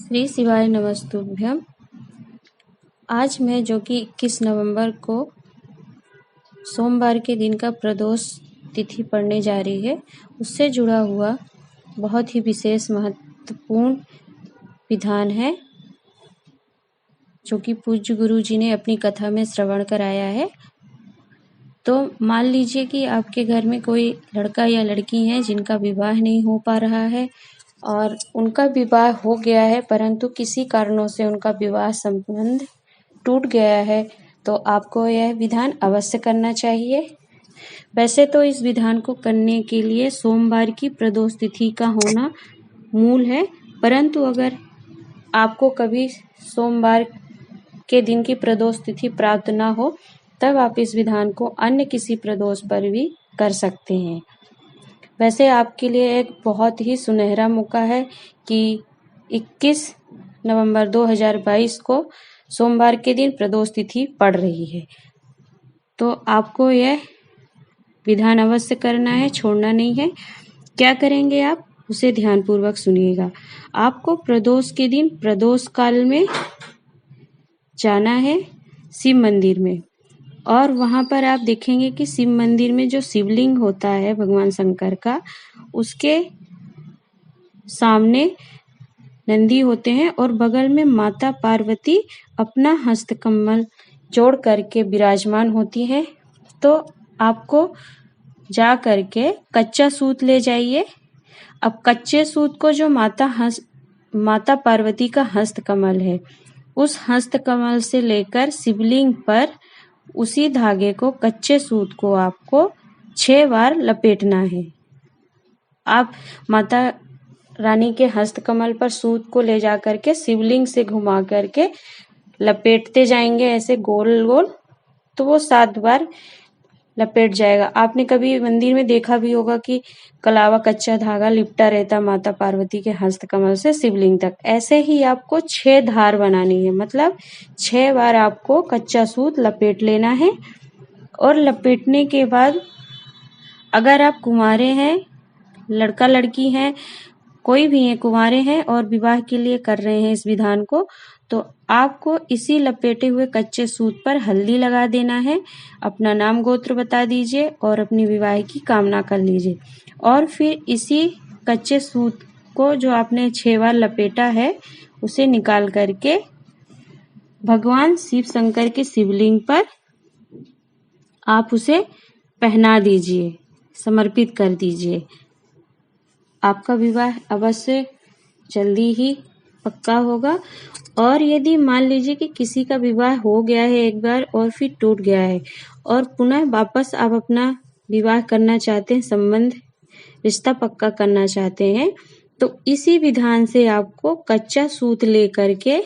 श्री शिवाय नमस्तुभ्यम। आज मैं जो कि 21 नवंबर को सोमवार के दिन का प्रदोष तिथि पड़ने जा रही है, उससे जुड़ा हुआ बहुत ही विशेष महत्वपूर्ण विधान है जो कि पूज्य गुरु जी ने अपनी कथा में श्रवण कराया है। तो मान लीजिए कि आपके घर में कोई लड़का या लड़की है जिनका विवाह नहीं हो पा रहा है और उनका विवाह हो गया है, परंतु किसी कारणों से उनका विवाह संबंध टूट गया है, तो आपको यह विधान अवश्य करना चाहिए। वैसे तो इस विधान को करने के लिए सोमवार की प्रदोष तिथि का होना मूल है, परंतु अगर आपको कभी सोमवार के दिन की प्रदोष तिथि प्राप्त ना हो, तब आप इस विधान को अन्य किसी प्रदोष पर भी कर सकते हैं। वैसे आपके लिए एक बहुत ही सुनहरा मौका है कि 21 नवंबर 2022 को सोमवार के दिन प्रदोष तिथि पड़ रही है, तो आपको यह विधान अवश्य करना है, छोड़ना नहीं है। क्या करेंगे आप, उसे ध्यानपूर्वक सुनिएगा। आपको प्रदोष के दिन प्रदोष काल में जाना है शिव मंदिर में, और वहां पर आप देखेंगे कि शिव मंदिर में जो शिवलिंग होता है भगवान शंकर का, उसके सामने नंदी होते हैं और बगल में माता पार्वती अपना हस्तकमल जोड़ करके विराजमान होती है। तो आपको जा करके कच्चा सूत ले जाइए। अब कच्चे सूत को जो माता पार्वती का हस्तकमल है, उस हस्तकमल से लेकर शिवलिंग पर उसी धागे को, कच्चे सूत को आपको 6 बार लपेटना है। आप माता रानी के हस्तकमल पर सूत को ले जा करके शिवलिंग से घुमा करके लपेटते जाएंगे ऐसे गोल गोल, तो वो 7 बार लपेट जाएगा। आपने कभी मंदिर में देखा भी होगा कि कलावा कच्चा धागा लिपटा रहता माता पार्वती के हस्तकमल से शिवलिंग तक। ऐसे ही आपको 6 धार बनानी है, मतलब 6 बार आपको कच्चा सूत लपेट लेना है। और लपेटने के बाद अगर आप कुंवारे हैं, लड़का लड़की हैं, कोई भी है कुंवारे हैं और विवाह के लिए कर रहे हैं इस विधान को, तो आपको इसी लपेटे हुए कच्चे सूत पर हल्दी लगा देना है। अपना नाम गोत्र बता दीजिए और अपनी विवाह की कामना कर लीजिए। और फिर इसी कच्चे सूत को जो आपने 6 बार लपेटा है, उसे निकाल करके भगवान शिव शंकर के शिवलिंग पर आप उसे पहना दीजिए, समर्पित कर दीजिए। आपका विवाह अवश्य जल्दी ही पक्का होगा। और यदि मान लीजिए कि किसी का विवाह हो गया है एक बार और फिर टूट गया है और पुनः वापस आप अपना विवाह करना चाहते हैं, संबंध रिश्ता पक्का करना चाहते हैं, तो इसी विधान से आपको कच्चा सूत लेकर के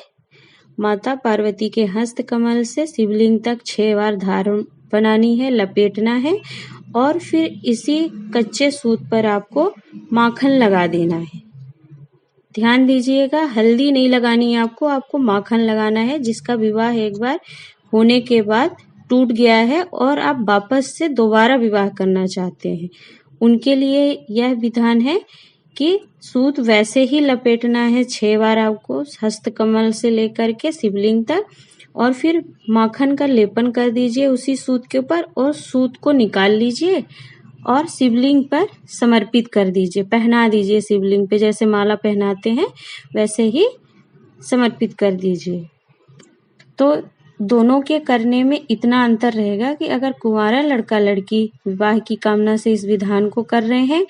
माता पार्वती के हस्तकमल से शिवलिंग तक 6 बार धार बनानी है, लपेटना है। और फिर इसी कच्चे सूत पर आपको माखन लगा देना है। ध्यान दीजिएगा, हल्दी नहीं लगानी है आपको माखन लगाना है। जिसका विवाह एक बार होने के बाद टूट गया है और आप वापस से दोबारा विवाह करना चाहते हैं, उनके लिए यह विधान है कि सूत वैसे ही लपेटना है 6 बार आपको, हस्तकमल से लेकर के शिवलिंग तक, और फिर माखन का लेपन कर दीजिए उसी सूत के ऊपर और सूत को निकाल लीजिए और शिवलिंग पर समर्पित कर दीजिए, पहना दीजिए शिवलिंग पे, जैसे माला पहनाते हैं वैसे ही समर्पित कर दीजिए। तो दोनों के करने में इतना अंतर रहेगा कि अगर कुंवारा लड़का लड़की विवाह की कामना से इस विधान को कर रहे हैं,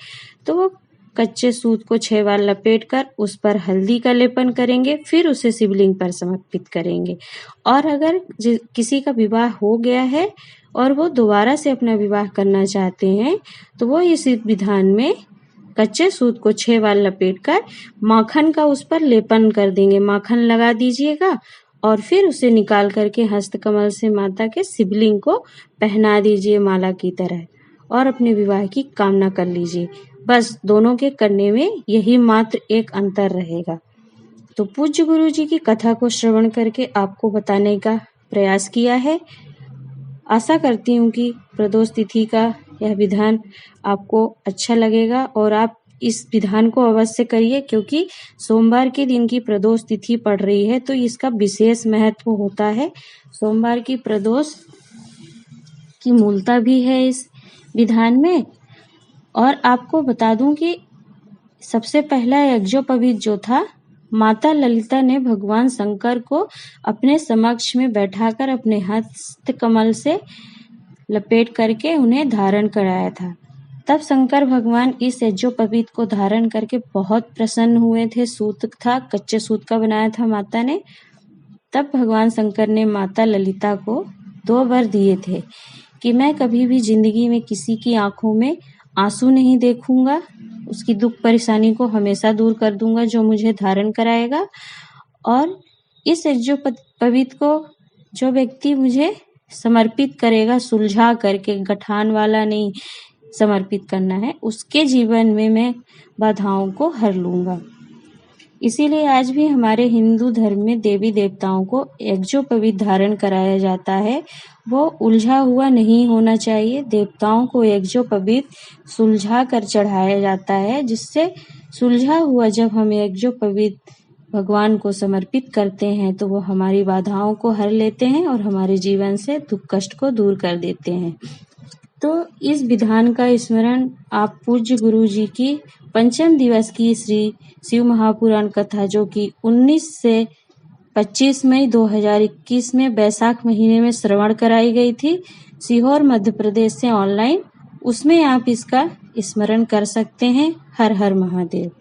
तो वो कच्चे सूत को 6 बार लपेट कर उस पर हल्दी का लेपन करेंगे, फिर उसे शिवलिंग पर समर्पित करेंगे। और अगर किसी का विवाह हो गया है और वो दोबारा से अपना विवाह करना चाहते हैं, तो वो इस विधान में कच्चे सूत को 6 बार लपेटकर माखन का उस पर लेपन कर देंगे, माखन लगा दीजिएगा और फिर उसे निकाल करके हस्तकमल से माता के शिवलिंग को पहना दीजिए माला की तरह और अपने विवाह की कामना कर लीजिए। बस दोनों के करने में यही मात्र एक अंतर रहेगा। तो पूज्य गुरु जी की कथा को श्रवण करके आपको बताने का प्रयास किया है। आशा करती हूँ कि प्रदोष तिथि का यह विधान आपको अच्छा लगेगा और आप इस विधान को अवश्य करिए, क्योंकि सोमवार के दिन की प्रदोष तिथि पड़ रही है तो इसका विशेष महत्व होता है। सोमवार की प्रदोष की मूलता भी है इस विधान में। और आपको बता दूं कि सबसे पहला यज्ञोपवीत जो था, माता ललिता ने भगवान शंकर को अपने समक्ष में बैठाकर अपने हस्त कमल से लपेट करके उन्हें धारण कराया था। तब शंकर भगवान इस यज्ञोपवीत को धारण करके बहुत प्रसन्न हुए थे। सूत था, कच्चे सूत का बनाया था माता ने। तब भगवान शंकर ने माता ललिता को 2 वर दिए थे कि मैं कभी भी जिंदगी में किसी की आंखों में आंसू नहीं देखूंगा, उसकी दुख परेशानी को हमेशा दूर कर दूंगा जो मुझे धारण कराएगा, और इस यज्ञोपवीत को जो व्यक्ति मुझे समर्पित करेगा, सुलझा करके, गठान वाला नहीं समर्पित करना है, उसके जीवन में मैं बाधाओं को हर लूंगा। इसीलिए आज भी हमारे हिंदू धर्म में देवी देवताओं को यज्ञोपवीत धारण कराया जाता है। वो उलझा हुआ नहीं होना चाहिए। देवताओं को यज्ञोपवीत सुलझा कर चढ़ाया जाता है, जिससे सुलझा हुआ जब हम यज्ञोपवीत भगवान को समर्पित करते हैं तो वो हमारी बाधाओं को हर लेते हैं और हमारे जीवन से दुख कष्ट को दूर कर देते हैं। तो इस विधान का स्मरण आप पूज्य गुरु जी की पंचम दिवस की श्री शिव महापुराण कथा, जो कि 19 से 25 मई 2021 में बैसाख महीने में श्रवण कराई गई थी सीहोर मध्य प्रदेश से ऑनलाइन, उसमें आप इसका स्मरण कर सकते हैं। हर हर महादेव।